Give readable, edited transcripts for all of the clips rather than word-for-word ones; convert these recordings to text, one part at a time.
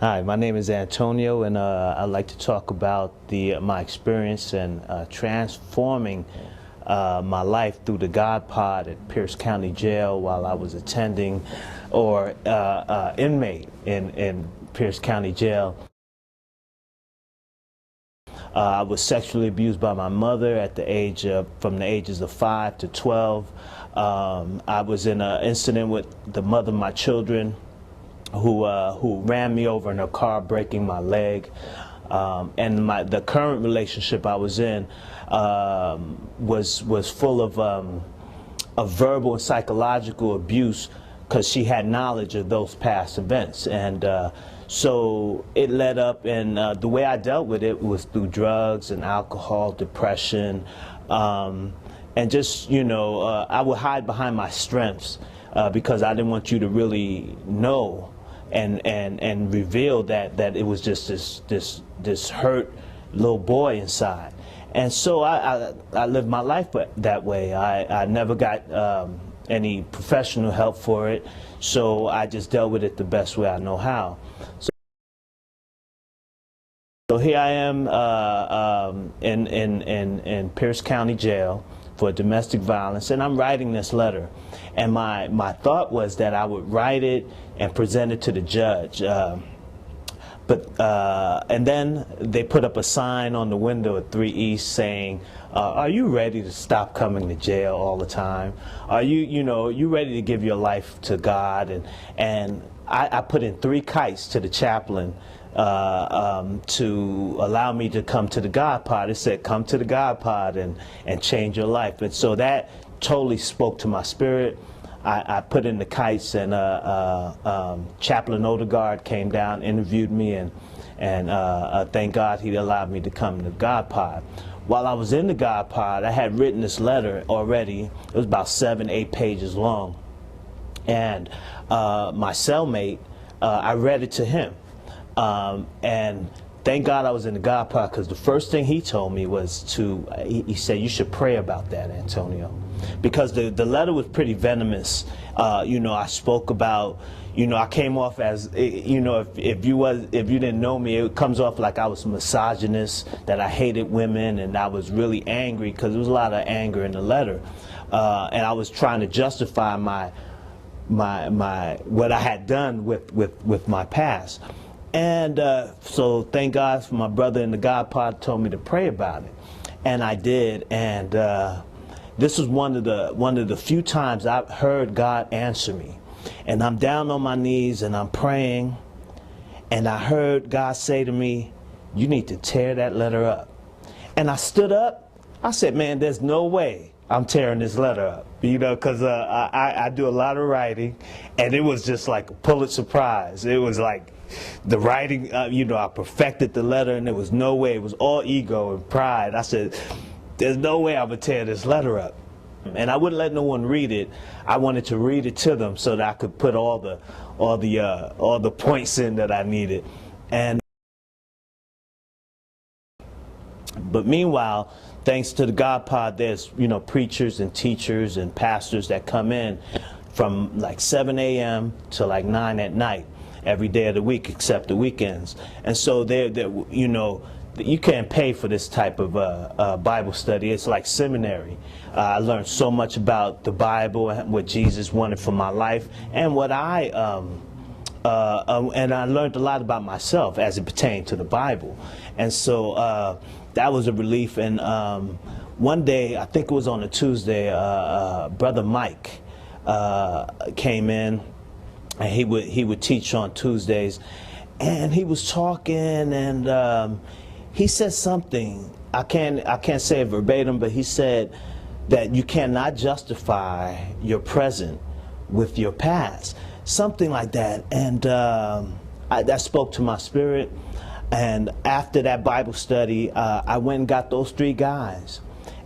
Hi, my name is Antonio, and I'd like to talk about my experience in transforming my life through the God Pod at Pierce County Jail while I was attending, or inmate in Pierce County Jail. I was sexually abused by my mother at from the ages of 5 to 12. I was in an incident with the mother of my children, who ran me over in her car, breaking my leg. And the current relationship I was in was full of verbal and psychological abuse, because she had knowledge of those past events. And so it led up, and the way I dealt with it was through drugs and alcohol, depression, and just, I would hide behind my strengths because I didn't want you to really know and reveal that it was just this hurt little boy inside. And so I lived my life that way. I never got any professional help for it, so I just dealt with it the best way I know how. So here I am in Pierce County Jail for domestic violence, and I'm writing this letter. And my thought was that I would write it and present it to the judge. And then they put up a sign on the window at 3 East saying, are you ready to stop coming to jail all the time? Are you ready to give your life to God? And I put in 3 kites to the chaplain to allow me to come to the God Pod. It said, come to the God Pod and change your life. And so that totally spoke to my spirit. I put in the kites, and Chaplain Odegaard came down, interviewed me, and thank God he allowed me to come to the God Pod. While I was in the God Pod, I had written this letter already. It was about 7-8 pages long. And my cellmate, I read it to him. And thank God I was in the God Pod, because the first thing he told me was he said, you should pray about that, Antonio. Because the letter was pretty venomous. I spoke about, I came off as, if you didn't know me, it comes off like I was misogynist, that I hated women, and I was really angry, because there was a lot of anger in the letter. And I was trying to justify what I had done with my past. And so thank God for my brother in the God Pod told me to pray about it, and I did. And this was one of the few times I've heard God answer me. And I'm down on my knees and I'm praying, and I heard God say to me, you need to tear that letter up. And I stood up. I said, man, there's no way I'm tearing this letter up, because I do a lot of writing, and it was just like a Pulitzer Prize. It was like the writing, I perfected the letter, and there was no way. It was all ego and pride. I said, there's no way I'm gonna tear this letter up. And I wouldn't let no one read it. I wanted to read it to them so that I could put all the points in that I needed. But meanwhile, thanks to the God Pod, there's preachers and teachers and pastors that come in from like 7 a.m. to like 9 at night every day of the week except the weekends. And so you can't pay for this type of Bible study. It's like seminary. I learned so much about the Bible and what Jesus wanted for my life, and and I learned a lot about myself as it pertained to the Bible. And so that was a relief. And one day, I think it was on a Tuesday, Brother Mike came in, and he would teach on Tuesdays, and he was talking, and he said something. I can't say it verbatim, but he said that you cannot justify your present with your past, something like that. And that spoke to my spirit. And after that Bible study, I went and got those 3 guys,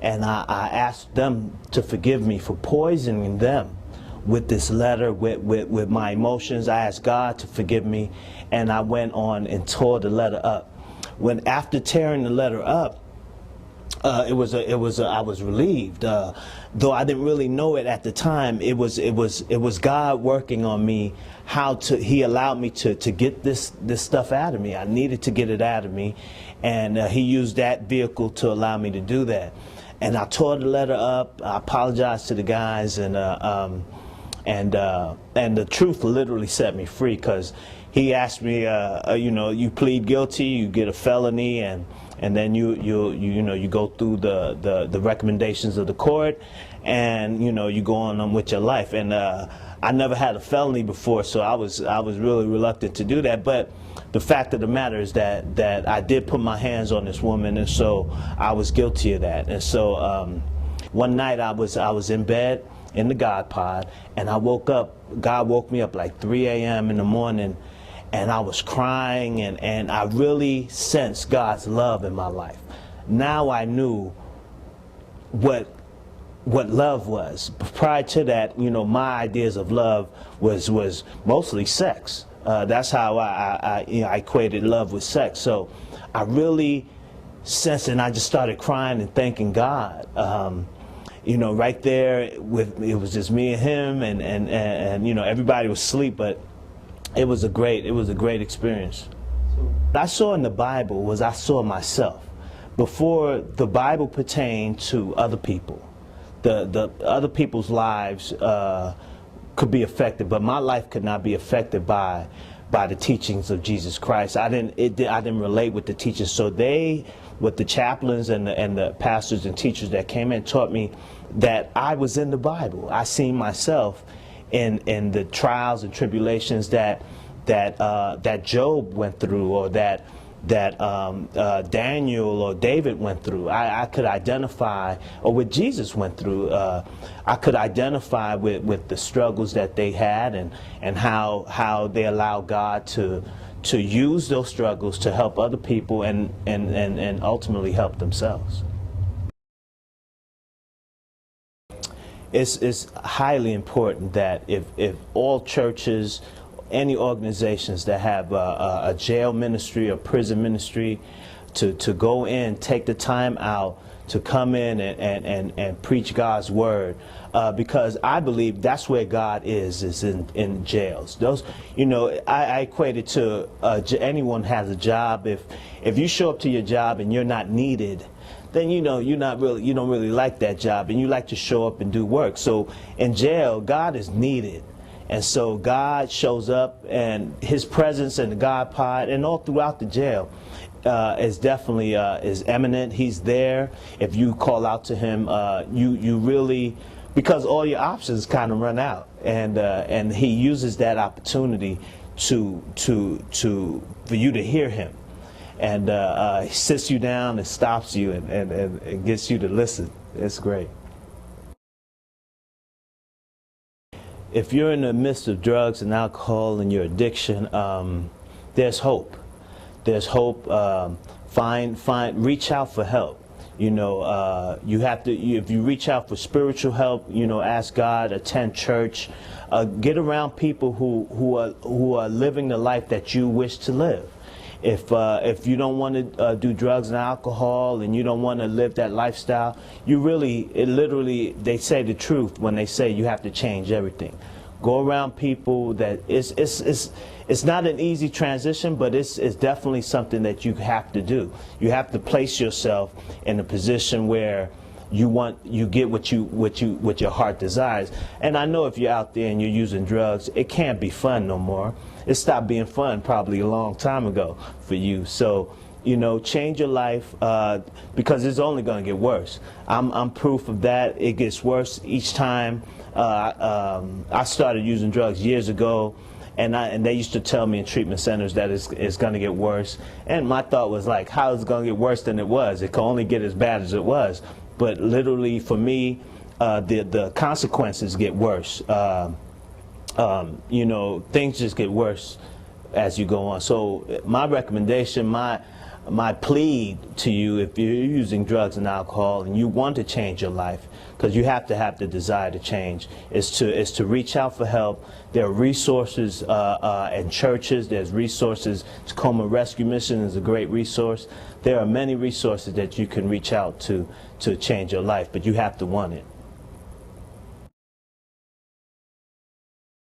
and I asked them to forgive me for poisoning them with this letter, with my emotions. I asked God to forgive me, and I went on and tore the letter up. After tearing the letter up, I was relieved, though I didn't really know it at the time. It was God working on me. He allowed me to get this stuff out of me. I needed to get it out of me, and He used that vehicle to allow me to do that. And I tore the letter up. I apologized to the guys, and the truth literally set me free, because he asked me, you plead guilty, you get a felony, and then you go through the recommendations of the court, and you go on them with your life. And I never had a felony before, so I was really reluctant to do that. But the fact of the matter is that I did put my hands on this woman, and so I was guilty of that. And so one night I was in bed in the God pod, and I woke up. God woke me up like 3 a.m. in the morning, and I was crying, and I really sensed God's love in my life. Now I knew what love was. Prior to that, my ideas of love was mostly sex. That's how I equated love with sex. So I really sensed it, and I just started crying and thanking God. Right there, it was just me and him, and everybody was asleep, but it was a great experience. What I saw in the Bible was I saw myself. Before, the Bible pertained to other people. The other people's lives could be affected, but my life could not be affected by the teachings of Jesus Christ. I didn't relate with the teachers. So with the chaplains and the pastors and teachers that came in, taught me that I was in the Bible. I seen myself in the trials and tribulations that Job went through, or that Daniel or David went through. I could identify, or what Jesus went through. I could identify with the struggles that they had, and how they allowed God to use those struggles to help other people and ultimately help themselves. It's highly important that if all churches, any organizations that have a jail ministry or prison ministry, to go in, take the time out to come in and preach God's word, because I believe that's where God is in jails. Those, I equate it to anyone has a job. If you show up to your job and you're not needed, then you don't really like that job, and you like to show up and do work. So in jail, God is needed. And so God shows up, and His presence in the God pod and all throughout the jail is definitely is eminent. He's there. If you call out to Him, you really, because all your options kind of run out, and He uses that opportunity for you to hear Him, and He sits you down and stops you and gets you to listen. It's great. If you're in the midst of drugs and alcohol and your addiction, there's hope. There's hope. Reach out for help. You have to. If you reach out for spiritual help, ask God, attend church, get around people who are living the life that you wish to live. If you don't want to do drugs and alcohol, and you don't want to live that lifestyle, literally, they say the truth when they say you have to change everything. Go around people that it's not an easy transition, but it's definitely something that you have to do. You have to place yourself in a position where you get what your heart desires. And I know if you're out there and you're using drugs, it can't be fun no more. It stopped being fun probably a long time ago for you. So, change your life, because it's only going to get worse. I'm proof of that. It gets worse each time. I started using drugs years ago, and they used to tell me in treatment centers that it's going to get worse. And my thought was like, how is it going to get worse than it was? It can only get as bad as it was. But literally, for me, the consequences get worse. Things just get worse as you go on. So my recommendation, my plea to you, if you're using drugs and alcohol and you want to change your life, because you have to have the desire to change, is to reach out for help. There are resources in churches. There's resources. Tacoma Rescue Mission is a great resource. There are many resources that you can reach out to change your life, but you have to want it.